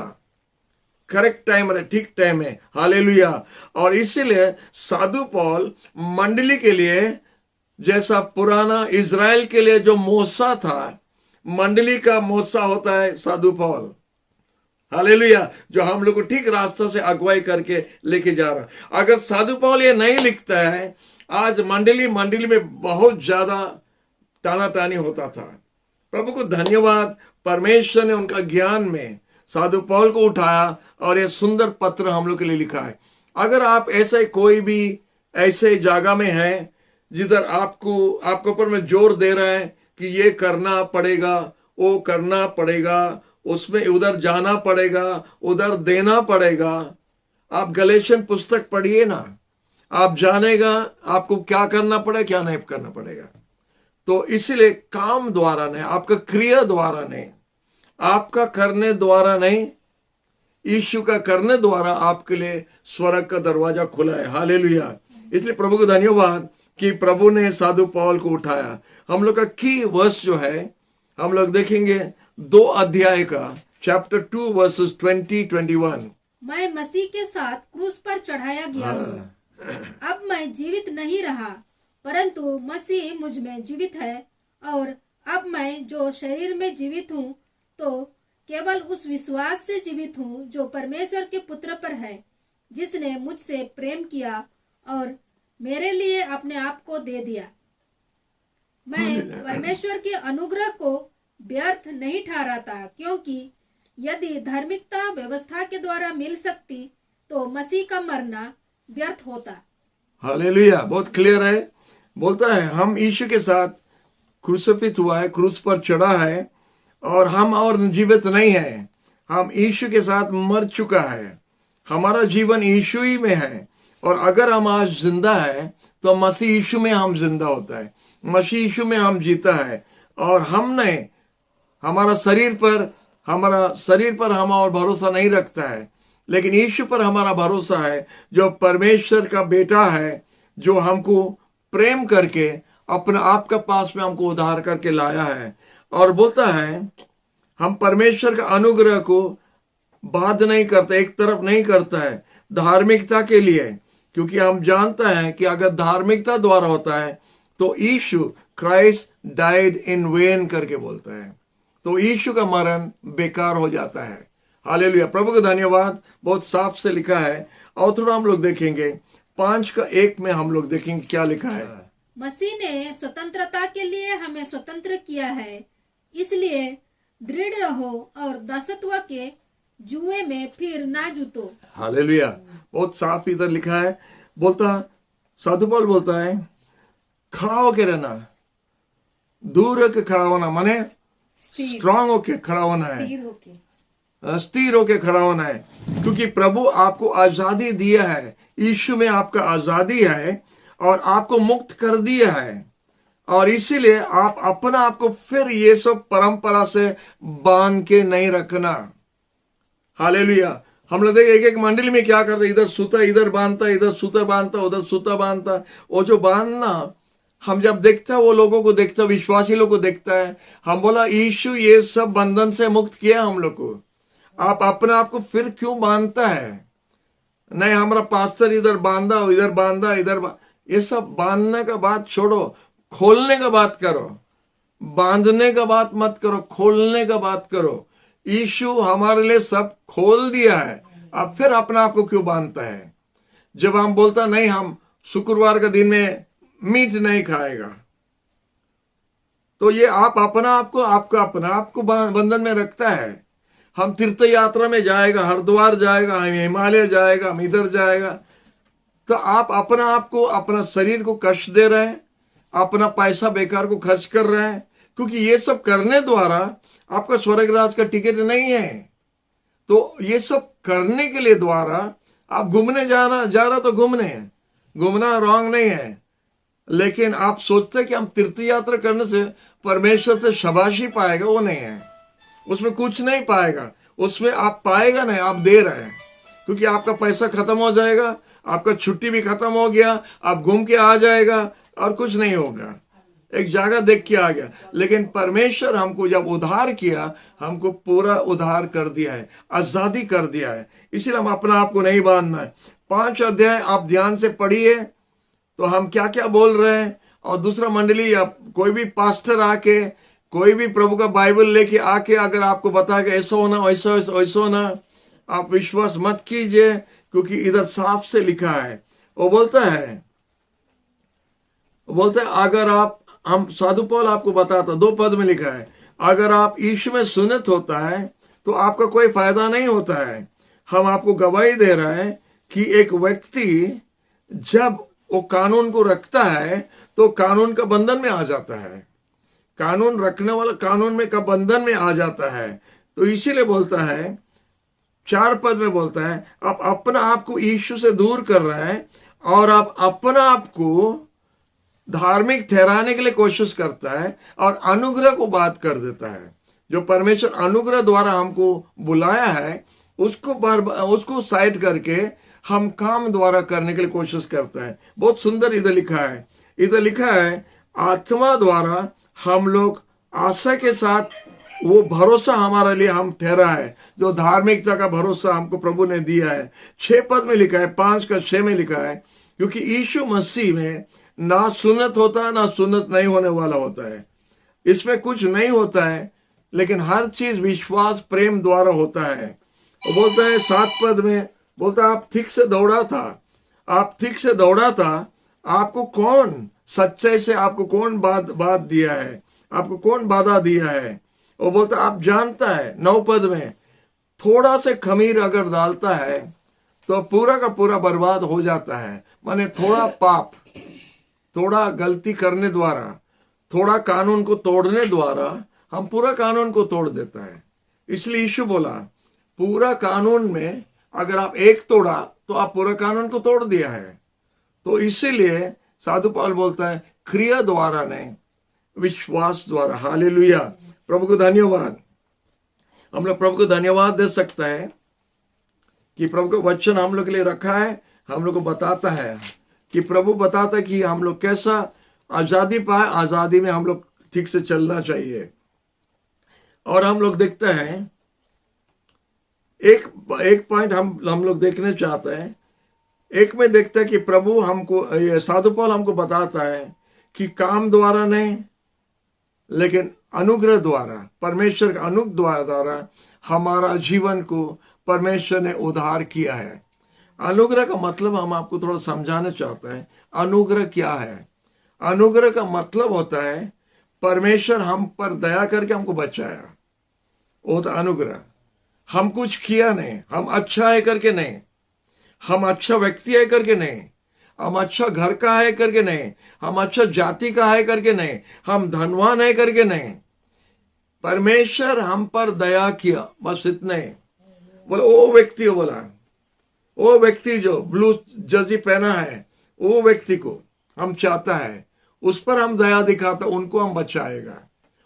करेक्ट टाइम है, ठीक टाइम है। हालेलुया। और इसीलिए साधु पौल मंडली के लिए, जैसा पुराना इज़राइल के लिए जो मूसा था, मंडली का मूसा होता है साधु पौल। हालेलुया। जो हम लोग को ठीक रास्ता से अगुवाई करके लेके जा रहा। अगर साधु पौल ये नहीं लिखता है, आज मंडली में बहुत ज्यादा टानाटानी होता था। प्रभु को धन्यवाद, परमेश्वर ने उनका ज्ञान में साधु पौल को उठाया और ये सुंदर पत्र हम लोग के लिए लिखा है। अगर आप ऐसे कोई भी ऐसे जगह में है जिधर आपके ऊपर में जोर दे रहा है कि ये करना पड़ेगा, वो करना पड़ेगा, उसमें उधर जाना पड़ेगा, उधर देना पड़ेगा, आप गलेशियन पुस्तक पढ़िए ना, आप जानेगा आपको क्या करना पड़ेगा, क्या नहीं करना पड़ेगा। तो इसलिए काम द्वारा नहीं, आपका क्रिया द्वारा नहीं, आपका करने द्वारा नहीं, यीशु का करने द्वारा आपके लिए स्वर्ग का दरवाजा खुला है। हालेलुया। इसलिए प्रभु को धन्यवाद कि प्रभु ने साधु पौल को उठाया। हम लोग का की वर्स जो है, हम लोग देखेंगे 2 अध्याय का, चैप्टर 2 वर्सेस 20-21। मैं मसीह के साथ क्रूस पर चढ़ाया गया हूँ। अब मैं जीवित नहीं रहा, परंतु मसीह मुझ में जीवित है। और अब मैं जो शरीर में जीवित हूँ, तो केवल उस विश्वास से जीवित हूँ जो परमेश्वर के पुत्र पर है, जिसने मुझसे प्रेम किया और मेरे लिए अपने आप को दे दिया। मैं परमेश्वर के अनुग्रह को व्यर्थ नहीं ठहराता, क्योंकि यदि धार्मिकता व्यवस्था के द्वारा मिल सकती तो मसीह का मरना व्यर्थ होता। हालेलुया। बहुत क्लियर है, बोलता है हम यीशु के साथ क्रूसिफिक हुआ है, क्रूस पर चढ़ा है और हम और जीवित नहीं है, हम यीशु के साथ मर चुका है। हमारा जीवन यीशु ही में है। और अगर हम आज जिंदा है तो मसीह यीशु में हम जिंदा होता है, मसीह यीशु में हम जीता है। और हमने हमारा शरीर पर हम और भरोसा नहीं रखता है, लेकिन यीशु पर हमारा भरोसा है, जो परमेश्वर का बेटा है, जो हमको प्रेम करके अपने आप के पास में हमको उद्धार करके लाया है। और बोलता है हम परमेश्वर का अनुग्रह को बाध नहीं करते, एक तरफ नहीं करता है धार्मिकता के लिए, क्योंकि हम जानता है कि अगर धार्मिकता द्वारा होता है तो यीशु क्राइस्ट डाइड इन वेन करके बोलता है, तो यीशु का मरण बेकार हो जाता है। हालेलुया। प्रभु का धन्यवाद। बहुत साफ से लिखा है। और थोड़ा हम लोग देखेंगे 5:1 में हम लोग देखेंगे क्या लिखा है। मसीह ने स्वतंत्रता के लिए हमें स्वतंत्र किया है, इसलिए दृढ़ रहो और दासत्व के जुए में फिर ना जूतो। हालेलुया। बहुत साफ इधर लिखा है। बोलता साधु पौल बोलता है खड़ा होके रहना, दूर होके खड़ा होना, माने स्ट्रांग होके खड़ा होना है, स्थिर होके खड़ा होना है, क्योंकि प्रभु आपको आजादी दिया है। यीशु में आपका आजादी है और आपको मुक्त कर दिया है। और इसीलिए आप अपना आपको फिर ये सब परंपरा से बांध के नहीं रखना। हालेलुया। हम लोग देखे एक मंडली में क्या करते, इधर सूता इधर बांधता, इधर सूता बांधता, उधर सूता बांधता। वो जो बांधना हम जब देखता है, वो लोगों को देखता, विश्वासी लोगों को देखता है, हम बोला यीशु ये सब बंधन से मुक्त किया हम लोग को, आप अपने आप को फिर क्यों बांधता है? नहीं हमारा पास्टर इधर बांधा ये सब बांधने का बात छोड़ो, खोलने का बात करो। बांधने का बात मत करो, खोलने का बात करो। यीशु हमारे लिए सब खोल दिया है, अब फिर अपना आप को क्यों बांधता है? जब हम बोलता नहीं हम शुक्रवार का दिन में मीट नहीं खाएगा, तो ये आप अपना आपको आपका अपना आपको बंधन में रखता है। हम तीर्थ यात्रा में जाएगा, हरिद्वार जाएगा, हम हिमालय जाएगा, हम इधर जाएगा, तो आप अपना आपको अपना शरीर को कष्ट दे रहे हैं, अपना पैसा बेकार को खर्च कर रहे हैं, क्योंकि ये सब करने द्वारा आपका स्वर्ग राज का टिकट नहीं है। तो ये सब करने के लिए द्वारा आप घूमने जा रहा तो घूमना रॉन्ग नहीं है, लेकिन आप सोचते हैं कि हम तीर्थ यात्रा करने से परमेश्वर से शाबाशी पाएगा, वो नहीं है। उसमें कुछ नहीं पाएगा, उसमें आप पाएगा नहीं, आप दे रहे हैं, क्योंकि आपका पैसा खत्म हो जाएगा, आपका छुट्टी भी खत्म हो गया, आप घूम के आ जाएगा और कुछ नहीं होगा, एक जगह देख के आ गया। लेकिन परमेश्वर हमको जब उद्धार किया, हमको पूरा उद्धार कर दिया है, आजादी कर दिया है, इसलिए हम अपना आप को नहीं बांधना है। 5 अध्याय आप ध्यान से पढ़िए तो हम क्या क्या बोल रहे हैं। और दूसरा मंडली, आप कोई भी पास्टर आके, कोई भी प्रभु का बाइबल लेके आके अगर आपको बताएगा ऐसा होना वैसा होना, आप विश्वास मत कीजिए, क्योंकि इधर साफ से लिखा है। वो बोलता है अगर आप, हम साधु पौल आपको बताता, 2 पद में लिखा है, अगर आप यीशु में सुन्नत होता है तो आपका कोई फायदा नहीं होता है। हम आपको गवाही दे रहे हैं कि एक व्यक्ति जब वो कानून को रखता है तो कानून का बंधन में आ जाता है, कानून रखने वाला कानून में का बंधन में आ जाता है। तो इसीलिए बोलता है, 4 पद में बोलता है, आप अपना आप को यीशु से दूर कर रहे हैं और आप अपना आप को धार्मिक ठहराने के लिए कोशिश करता है और अनुग्रह को बात कर देता है। जो परमेश्वर अनुग्रह द्वारा हमको बुलाया है उसको साइड करके हम काम द्वारा करने के लिए कोशिश करता है। बहुत सुंदर इधर लिखा है आत्मा द्वारा हम लोग आशा के साथ, वो भरोसा हमारे लिए हम ठहरा है, जो धार्मिकता का भरोसा हमको प्रभु ने दिया है। 6 पद में लिखा है, 5 का 6 में लिखा है, क्योंकि यीशु मसीह में ना सुन्नत होता है ना सुन्नत नहीं होने वाला होता है, इसमें कुछ नहीं होता है, लेकिन हर चीज विश्वास प्रेम द्वारा होता है। वो बोलता है 7 पद में बोलता है, आप ठीक से दौड़ा था, आपको कौन सच्चाई से आपको कौन बात दिया है, आपको कौन बाधा दिया है। वो बोलता है आप जानता है। 9 पद में, थोड़ा से खमीर अगर डालता है तो पूरा का पूरा बर्बाद हो जाता है। माने थोड़ा पाप, थोड़ा गलती करने द्वारा, थोड़ा कानून को तोड़ने द्वारा हम पूरा कानून को तोड़ देता है। इसलिए यीशु बोला पूरा कानून में अगर आप एक तोड़ा तो आप पूरा कानून को तोड़ दिया है। तो इसीलिए साधु पौल बोलता है क्रिया द्वारा नहीं, विश्वास द्वारा। हालेलुया, प्रभु को धन्यवाद। हम लोग प्रभु को धन्यवाद दे सकता है कि प्रभु का वचन हम लोग के लिए रखा है, हम लोग को बताता है कि प्रभु बताता है कि हम लोग कैसा आजादी पाए, आजादी में हम लोग ठीक से चलना चाहिए। और हम लोग देखते हैं एक पॉइंट हम लोग देखने चाहते हैं। एक में देखते हैं कि प्रभु हमको, ये साधु पौल हमको बताता है कि काम द्वारा नहीं लेकिन अनुग्रह द्वारा, परमेश्वर का अनुग्रह द्वारा हमारा जीवन को परमेश्वर ने उद्धार किया है। अनुग्रह का मतलब हम आपको थोड़ा समझाना चाहते हैं। अनुग्रह क्या है? अनुग्रह का मतलब होता है परमेश्वर हम पर दया करके हमको बचाया, वो तो अनुग्रह। हम कुछ किया नहीं, हम अच्छा है करके नहीं, हम अच्छा व्यक्ति है करके नहीं, हम अच्छा घर का है करके नहीं, हम अच्छा जाति का है करके नहीं, हम धनवान है करके नहीं। परमेश्वर हम पर दया किया, बस इतने। बोला वो व्यक्ति जो ब्लू जर्सी पहना है, वो व्यक्ति को हम चाहता है, उस पर हम दया दिखाता, उनको हम बचाएगा।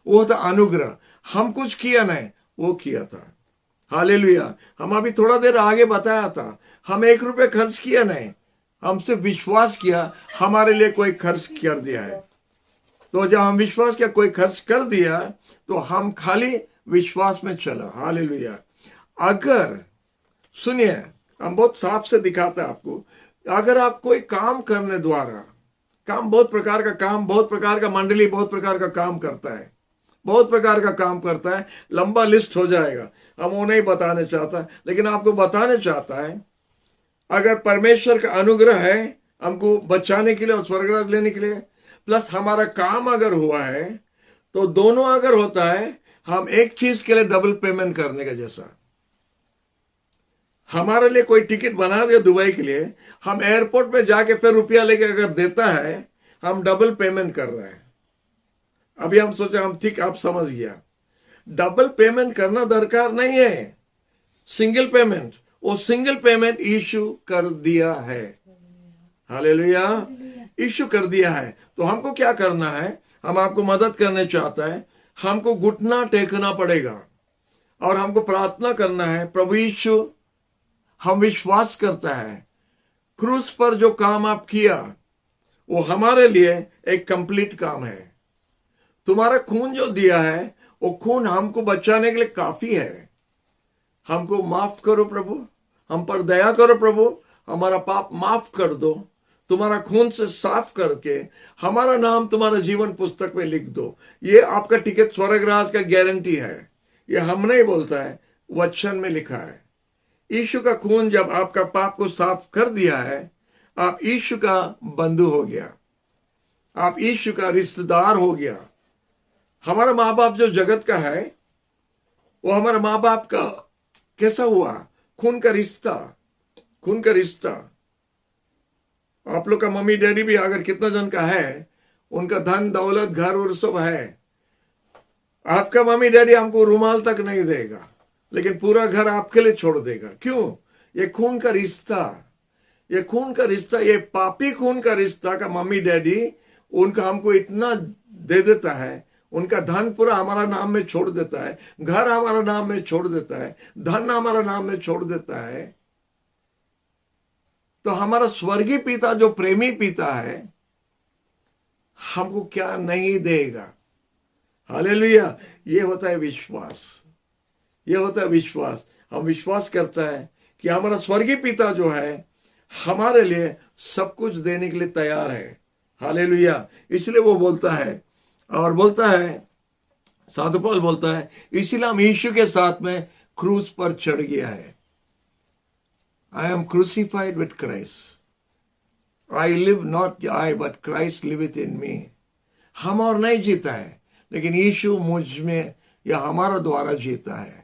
वो था अनुग्रह। हम कुछ किया नहीं, वो किया था। हालेलुया। हम अभी थोड़ा देर आगे बताया था, हम 1 रुपये खर्च किया नहीं, हमसे विश्वास किया, हमारे लिए कोई खर्च कर दिया है। तो जब हम विश्वास किया, कोई खर्च कर दिया, तो हम खाली विश्वास में चला। हालेलुया। अगर सुनिए, हम बहुत साफ से दिखाते हैं आपको। अगर आप कोई काम करने द्वारा, काम बहुत प्रकार का काम, बहुत प्रकार का मंडली बहुत प्रकार का काम करता है, बहुत प्रकार का काम करता है, लंबा लिस्ट हो जाएगा, हम वो नहीं बताने चाहता, लेकिन आपको बताने चाहता है अगर परमेश्वर का अनुग्रह है हमको बचाने के लिए और स्वर्गराज लेने के लिए, प्लस हमारा काम अगर हुआ है, तो दोनों अगर होता है, हम एक चीज के लिए डबल पेमेंट करने का जैसा। हमारे लिए कोई टिकट बना दिया दुबई के लिए, हम एयरपोर्ट में जाके फिर रुपया लेके अगर देता है, हम डबल पेमेंट कर रहे हैं। अभी हम सोचे हम ठीक, आप समझ गया, डबल पेमेंट करना दरकार नहीं है, सिंगल पेमेंट, वो सिंगल पेमेंट यीशु कर दिया है। हालेलुया, यीशु कर दिया है। तो हमको क्या करना है, हम आपको मदद करने चाहता है, हमको घुटना टेकना पड़ेगा और हमको प्रार्थना करना है, प्रभु यीशु, हम विश्वास करता है क्रूस पर जो काम आप किया वो हमारे लिए एक कंप्लीट काम है। तुम्हारा खून जो दिया है वो खून हमको बचाने के लिए काफी है। हमको माफ करो प्रभु, हम पर दया करो प्रभु, हमारा पाप माफ कर दो, तुम्हारा खून से साफ करके हमारा नाम तुम्हारा जीवन पुस्तक में लिख दो। ये आपका टिकट स्वर्गराज का गारंटी है। ये हम नहीं बोलता है, वचन में लिखा है। यीशु का खून जब आपका पाप को साफ कर दिया है, आप यीशु का बंधु हो गया, आप यीशु का रिश्तेदार हो गया। हमारा माँ बाप जो जगत का है, वो हमारा माँ बाप का कैसा हुआ, खून का रिश्ता, खून का रिश्ता। आप लोग का मम्मी डैडी भी अगर कितना जन का है, उनका धन दौलत घर और सब है, आपका मम्मी डैडी हमको रुमाल तक नहीं देगा, लेकिन पूरा घर आपके लिए छोड़ देगा। क्यों? ये खून का रिश्ता, ये खून का रिश्ता, ये पापी खून का रिश्ता का मम्मी डैडी उनका हमको इतना दे देता है, उनका धन पूरा हमारा नाम में छोड़ देता है, घर हमारा नाम में छोड़ देता है, धन हमारा नाम में छोड़ देता है। तो हमारा स्वर्गीय पिता जो प्रेमी पिता है, हमको क्या नहीं देगा। हालेलुया, ये होता है विश्वास, ये होता है विश्वास। हम विश्वास करता है कि हमारा स्वर्गीय पिता जो है हमारे लिए सब कुछ देने के लिए तैयार है। हालेलुया, इसलिए वो बोलता है, और बोलता है, साधु पौल बोलता है, इसीलिए हम यीशु के साथ में क्रूस पर चढ़ गया है। I am crucified with Christ, I live not I but Christ liveth in me. हम और नहीं जीता है, लेकिन यीशु मुझ में या हमारा द्वारा जीता है।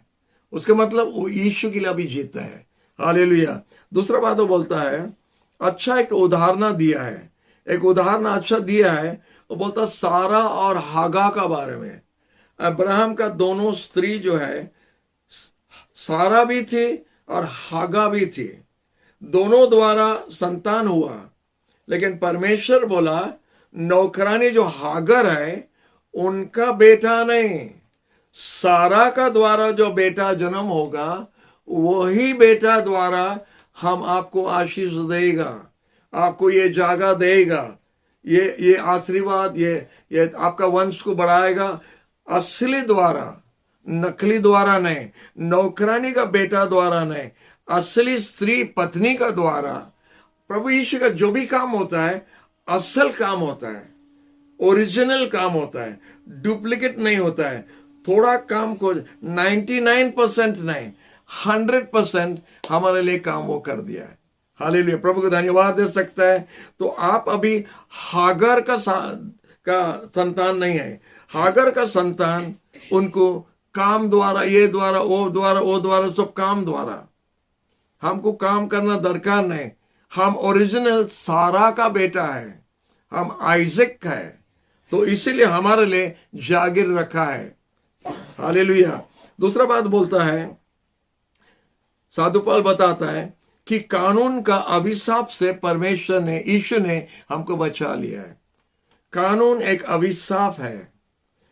उसका मतलब वो यीशु के लिए अभी जीता है। हालेलुया। दूसरा बात वो बोलता है, अच्छा एक उदाहरण दिया है, एक उदाहरण अच्छा दिया है। वो बोलता सारा और हागा का बारे में। अब्राहम का दोनों स्त्री जो है, सारा भी थी और हागा भी थी, दोनों द्वारा संतान हुआ। लेकिन परमेश्वर बोला नौकरानी जो हागर है उनका बेटा नहीं, सारा का द्वारा जो बेटा जन्म होगा वही बेटा द्वारा हम आपको आशीष देगा, आपको ये जागा देगा, ये आशीर्वाद, ये आपका वंश को बढ़ाएगा। असली द्वारा, नकली द्वारा नहीं, नौकरानी का बेटा द्वारा नहीं, असली स्त्री पत्नी का द्वारा। प्रभु यीशु का जो भी काम होता है असल काम होता है, ओरिजिनल काम होता है, डुप्लीकेट नहीं होता है। थोड़ा काम को 99% नहीं 100% हमारे लिए काम वो कर दिया है। हालेलुया, प्रभु को धन्यवाद दे सकता है। तो आप अभी हागर का संतान नहीं है। हागर का संतान उनको काम द्वारा, ये द्वारा, वो द्वारा, वो द्वारा, सब काम द्वारा। हमको काम करना दरकार नहीं। हम ओरिजिनल सारा का बेटा है, हम आइजक का है, तो इसीलिए हमारे लिए जागिर रखा है। हालेलुया। दूसरा बात बोलता है, साधु पौल बताता है कि कानून का अभिशाप से परमेश्वर ने, यीशु ने हमको बचा लिया है। कानून एक अभिशाप है,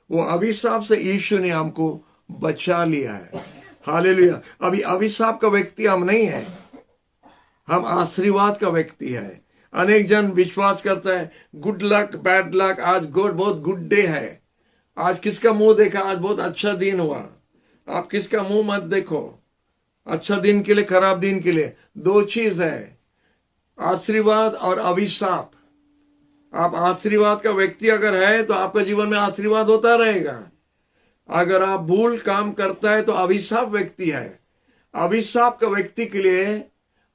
वो अभिशाप से यीशु ने हमको बचा लिया है। हालेलुया। अभी अभिशाप का व्यक्ति हम नहीं है, हम आशीर्वाद का व्यक्ति है। अनेक जन विश्वास करता है गुड लक, बैड लक, आज बहुत गुड डे है, आज किसका मुंह देखा, आज बहुत अच्छा दिन हुआ। आप किसका मुंह मत देखो, अच्छा दिन के लिए, खराब दिन के लिए। दो चीज है, आशीर्वाद और अभिशाप। आप आशीर्वाद का व्यक्ति अगर है तो आपका जीवन में आशीर्वाद होता रहेगा। अगर आप भूल काम करता है तो अभिशाप व्यक्ति है। अभिशाप का व्यक्ति के लिए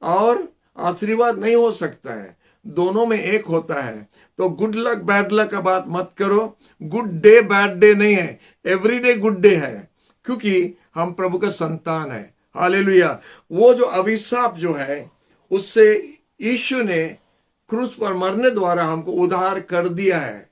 और आशीर्वाद नहीं हो सकता है, दोनों में एक होता है। तो गुड लक बैड लक का बात मत करो। गुड डे बैड डे नहीं है, एवरी डे गुड डे है, क्योंकि हम प्रभु का संतान है। हालेलुया। वो जो अभिशाप जो है उससे यीशु ने क्रूस पर मरने द्वारा हमको उद्धार कर दिया है।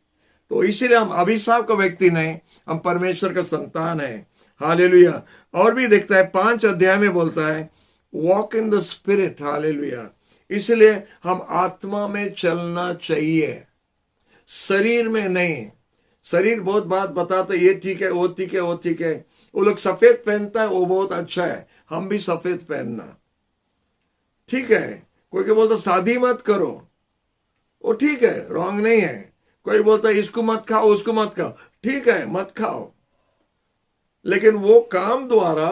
तो इसीलिए हम अभिशाप का व्यक्ति नहीं, हम परमेश्वर का संतान है। हालेलुया। और भी देखता है 5 अध्याय में बोलता है walk in the spirit. Hallelujah. इसलिए हम आत्मा में चलना चाहिए, शरीर में नहीं। शरीर बहुत बात बताता है, ये ठीक है, वो ठीक है, वो ठीक है। वो लोग सफेद पहनता है, वो बहुत अच्छा है, हम भी सफेद पहनना ठीक है। कोई के बोलता शादी मत करो, वो ठीक है, रॉन्ग नहीं है। कोई बोलता इसको मत खाओ, उसको मत खाओ, ठीक है, मत खाओ। लेकिन वो काम द्वारा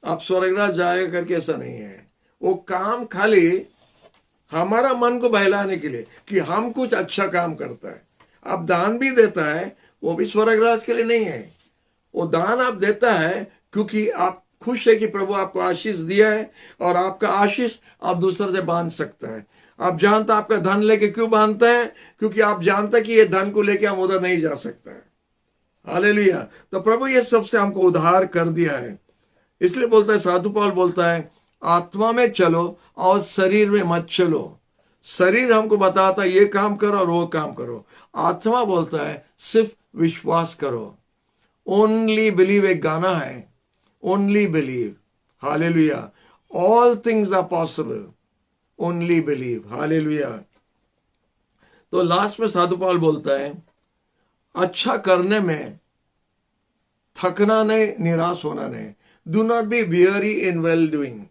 आप स्वर्गराज जाएगा करके ऐसा नहीं है। वो काम खाली हमारा मन को बहलाने के लिए कि हम कुछ अच्छा काम करता है। आप दान भी देता है, वो भी स्वर्गराज के लिए नहीं है। वो दान आप देता है क्योंकि आप खुश है कि प्रभु आपको आशीष दिया है, और आपका आशीष आप दूसरे से बांध सकता है। आप जानता आपका धन लेके क्यों बांधता है? क्योंकि आप जानता कि ये धन को लेके हम उधर नहीं जा सकता है। हालेलुया। तो प्रभु ये सबसे हमको उद्धार कर दिया है। इसलिए बोलता है, साधु पौल बोलता है आत्मा में चलो और शरीर में मत चलो। शरीर हमको बताता है ये काम करो और वो काम करो, आत्मा बोलता है सिर्फ विश्वास करो। ओनली बिलीव एक गाना है, only believe. Hallelujah. All things are possible, only believe. Hallelujah. तो लास्ट में साधु पौल बोलता है अच्छा करने में थकना नहीं, निराश होना नहीं। Do not be weary in well doing.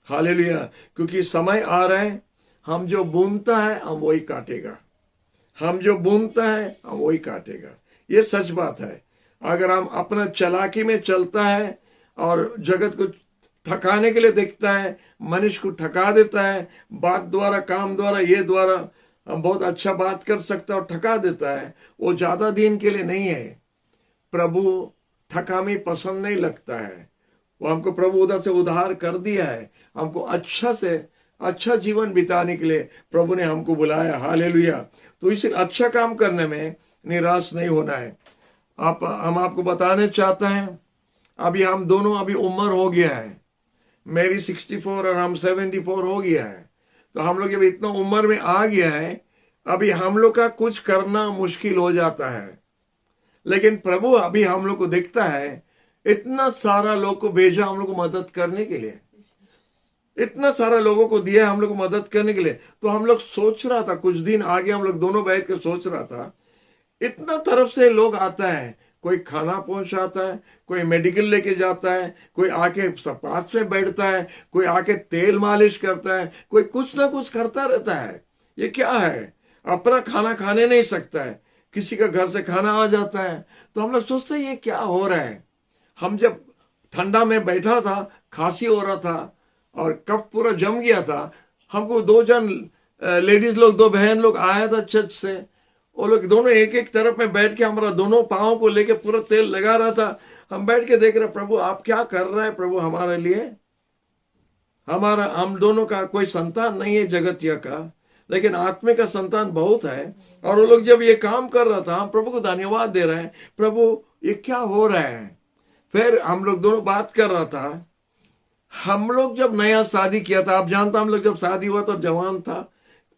Hallelujah. क्योंकि समय आ रहा है, हम जो बुनता है हम वही काटेगा। हम जो बुनता है हम वही काटेगा। ये सच बात है। अगर हम अपना चालाकी में चलता है और जगत को ठकाने के लिए देखता है, मनुष्य को ठका देता है, बात द्वारा, काम द्वारा, ये द्वारा हम बहुत अच्छा बात कर सकता है और ठका देता है, वो ज्यादा दिन के लिए नहीं है। प्रभु ठकामी पसंद नहीं लगता है। वो हमको प्रभु उधर से उद्धार कर दिया है। हमको अच्छा से अच्छा जीवन बिताने के लिए प्रभु ने हमको बुलाया। हालेलुया। तो इसे अच्छा काम करने में निराश नहीं होना है। हम आपको बताने चाहते हैं, अभी हम दोनों अभी उम्र हो गया है, मेरी 64 और हम 74 हो गया है। तो हम लोग जब इतना उम्र में आ गया है, अभी हम लोग का कुछ करना मुश्किल हो जाता है। लेकिन प्रभु अभी हम लोग को देखता है, इतना सारा लोग को भेजा हम लोग को मदद करने के लिए, इतना सारा लोगों को दिया हम लोग को मदद करने के लिए। तो हम लोग सोच रहा था, कुछ दिन आगे हम लोग दोनों बैठ कर सोच रहा था, इतना तरफ से लोग आता है, कोई खाना पहुंचाता है, कोई मेडिकल लेके जाता है, कोई आके पास में बैठता है, कोई आके तेल मालिश करता है, कोई कुछ ना कुछ करता रहता है। ये क्या है? अपना खाना खाने नहीं सकता है, किसी का घर से खाना आ जाता है। तो हम लोग सोचते हैं ये क्या हो रहा है। हम जब ठंडा में बैठा था, खांसी हो रहा था और कफ पूरा जम गया था, हमको 2 जन लेडीज लोग, 2 बहन लोग आया था चर्च से। वो लोग दोनों एक एक तरफ में बैठ के हमारा दोनों पाँव को लेके पूरा तेल लगा रहा था। हम बैठ के देख रहे, प्रभु आप क्या कर रहे हैं प्रभु हमारे लिए। हम दोनों का कोई संतान नहीं है जगतिया का, लेकिन आत्मा का संतान बहुत है। और वो लोग जब ये काम कर रहा था, हम प्रभु को धन्यवाद दे रहे हैं, प्रभु ये क्या हो रहा है। फिर हम लोग दोनों बात कर रहा था, हम लोग जब नया शादी किया था, आप जानता हम लोग जब शादी हुआ तो जवान था,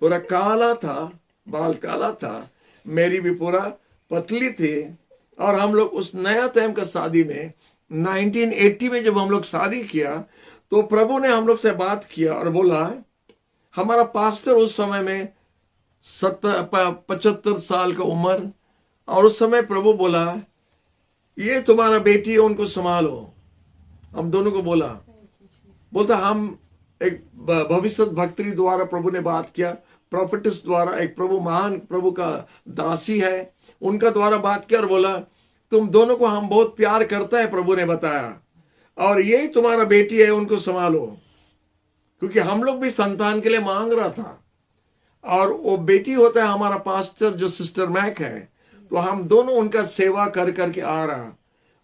पूरा काला था, बाल काला था, मेरी भी पूरा पतली थी। और हम लोग उस नया टाइम का शादी में 1980 में जब हम लोग शादी किया, तो प्रभु ने हम लोग से बात किया और बोला, हमारा पास्टर उस समय में 75 साल का उम्र, और उस समय प्रभु बोला ये तुम्हारा बेटी है, उनको संभालो। हम दोनों को बोलता हम एक भविष्य भक्ति द्वारा प्रभु ने बात किया, प्रॉफिट्स द्वारा, एक प्रभु महान प्रभु का दासी है, उनका द्वारा बात किया और बोला तुम दोनों को हम बहुत प्यार करता है, प्रभु ने बताया। और यही तुम्हारा बेटी है, उनको संभालो। क्योंकि हम लोग भी संतान के लिए मांग रहा था, और वो बेटी होता है हमारा पास्टर जो सिस्टर मैक है, तो हम दोनों उनका सेवा कर करके आ रहा।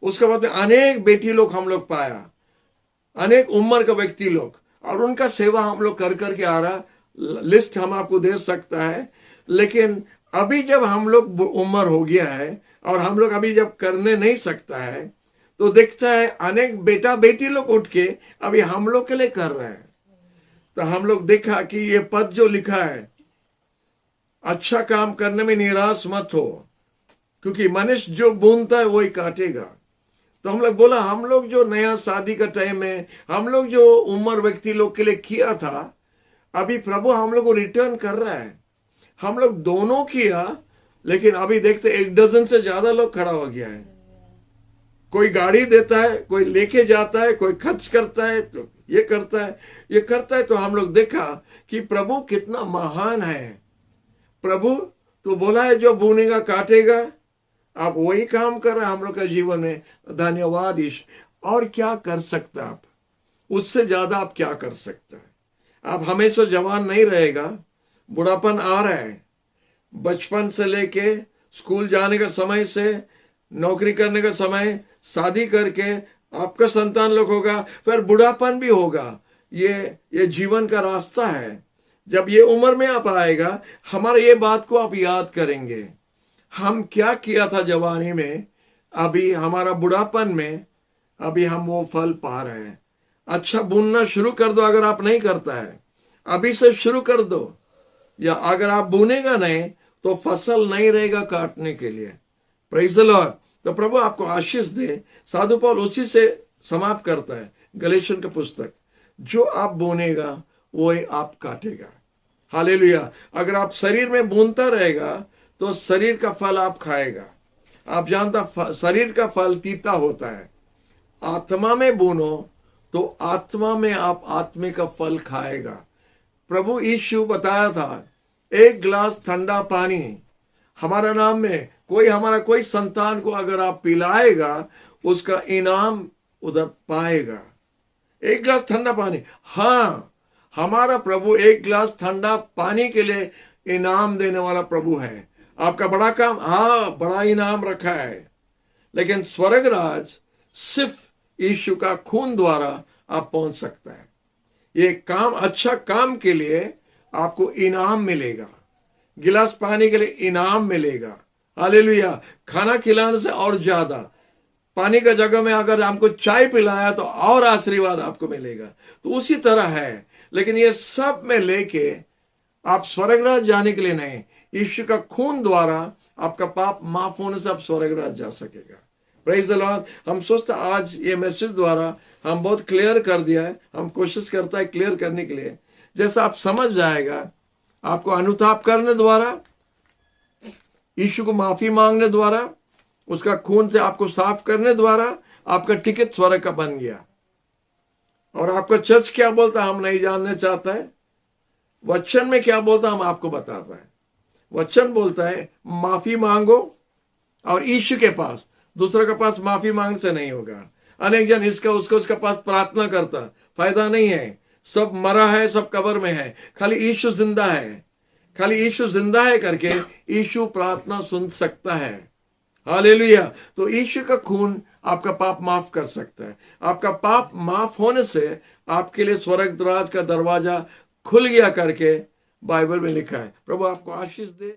उसके बाद में अनेक बेटी लोग हम लोग पाया, अनेक उम्र का व्यक्ति लोग, और उनका सेवा हम लोग कर करके आ रहा। लिस्ट हम आपको दे सकता है, लेकिन अभी जब हम लोग उम्र हो गया है और हम लोग अभी जब करने नहीं सकता है, तो देखता है अनेक बेटा बेटी लोग उठ के अभी हम लोग के लिए कर रहे हैं। तो हम लोग देखा कि ये पद जो लिखा है, अच्छा काम करने में निराश मत हो, क्योंकि मनुष्य जो बुनता है वही काटेगा। तो हम लोग बोला, हम लोग जो नया शादी का टाइम में हम लोग जो उम्र व्यक्ति लोग के लिए किया था, अभी प्रभु हम लोग को रिटर्न कर रहा है। हम लोग दोनों किया, लेकिन अभी देखते 1 डजन से ज्यादा लोग खड़ा हो गया है। कोई गाड़ी देता है, कोई लेके जाता है, कोई खर्च करता है, तो ये करता है, ये करता है। तो हम लोग देखा कि प्रभु कितना महान है। प्रभु तो बोला है जो बुनेगा काटेगा, आप वही काम कर रहे हैं हम लोग के जीवन में। धन्यवाद ईश्वर। और क्या कर सकता आप, उससे ज्यादा आप क्या कर सकता है? आप हमेशा जवान नहीं रहेगा, बुढ़ापन आ रहा है। बचपन से लेके स्कूल जाने का समय से नौकरी करने का समय, शादी करके आपका संतान लोग होगा, फिर बुढ़ापन भी होगा। ये जीवन का रास्ता है। जब ये उम्र में आप आएगा, हमारे ये बात को आप याद करेंगे, हम क्या किया था जवानी में, अभी हमारा बुढ़ापन में अभी हम वो फल पा रहे हैं। अच्छा बुनना शुरू कर दो, अगर आप नहीं करता है अभी से शुरू कर दो, या अगर आप बुनेगा नहीं तो फसल नहीं रहेगा काटने के लिए। Praise the Lord. तो प्रभु आपको आशीष दे। साधु पौल उसी से समाप्त करता है, गलेशियन का पुस्तक, जो आप बोनेगा वही आप काटेगा। हालेलुया। अगर आप शरीर में बुनता रहेगा तो शरीर का फल आप खाएगा। आप जानता शरीर का फल तीता होता है। आत्मा में बुनो तो आत्मा में आप आत्मे का फल खाएगा। प्रभु यीशु बताया था, 1 गिलास ठंडा पानी हमारा नाम में हमारा कोई संतान को अगर आप पिलाएगा, उसका इनाम उधर पाएगा। 1 गिलास ठंडा पानी। हाँ, हमारा प्रभु 1 गिलास ठंडा पानी के लिए इनाम देने वाला प्रभु है। आपका बड़ा काम, हाँ बड़ा इनाम रखा है, लेकिन स्वर्ग राज सिर्फ यीशु का खून द्वारा आप पहुंच सकता है। ये काम, अच्छा काम के लिए आपको इनाम मिलेगा। गिलास पानी के लिए इनाम मिलेगा। हालेलुया। खाना खिलाने से और ज्यादा, पानी का जगह में अगर हमको चाय पिलाया तो और आशीर्वाद आपको मिलेगा। तो उसी तरह है, लेकिन ये सब में लेके आप स्वर्गराज जाने के लिए नहीं, यीशु का खून द्वारा आपका पाप माफ होने से आप स्वर्गराज जा सकेगा। Praise the Lord. हम सोचते आज ये मैसेज द्वारा हम बहुत क्लियर कर दिया है। हम कोशिश करता है क्लियर करने के लिए, जैसा आप समझ जाएगा। आपको अनुताप करने द्वारा, यीशु को माफी मांगने द्वारा, उसका खून से आपको साफ करने द्वारा आपका टिकट स्वर्ग का बन गया। और आपका चर्च क्या बोलता हम नहीं जानने चाहता है। वचन में क्या बोलता हम आपको बताता है। वचन बोलता है माफी मांगो, और यीशु के पास, दूसरे के पास माफी मांगने से नहीं होगा। अनेक जन इसका उसका पास प्रार्थना करता, फायदा नहीं है। सब मरा है, सब कब्र में है, खाली यीशु जिंदा है। खाली यीशु जिंदा है करके यीशु प्रार्थना सुन सकता है। हालेलुया। तो यीशु का खून आपका पाप माफ कर सकता है। आपका पाप माफ होने से आपके लिए स्वर्ग राज का दरवाजा खुल गया करके बाइबल में लिखा है। प्रभु आपको आशीष दे।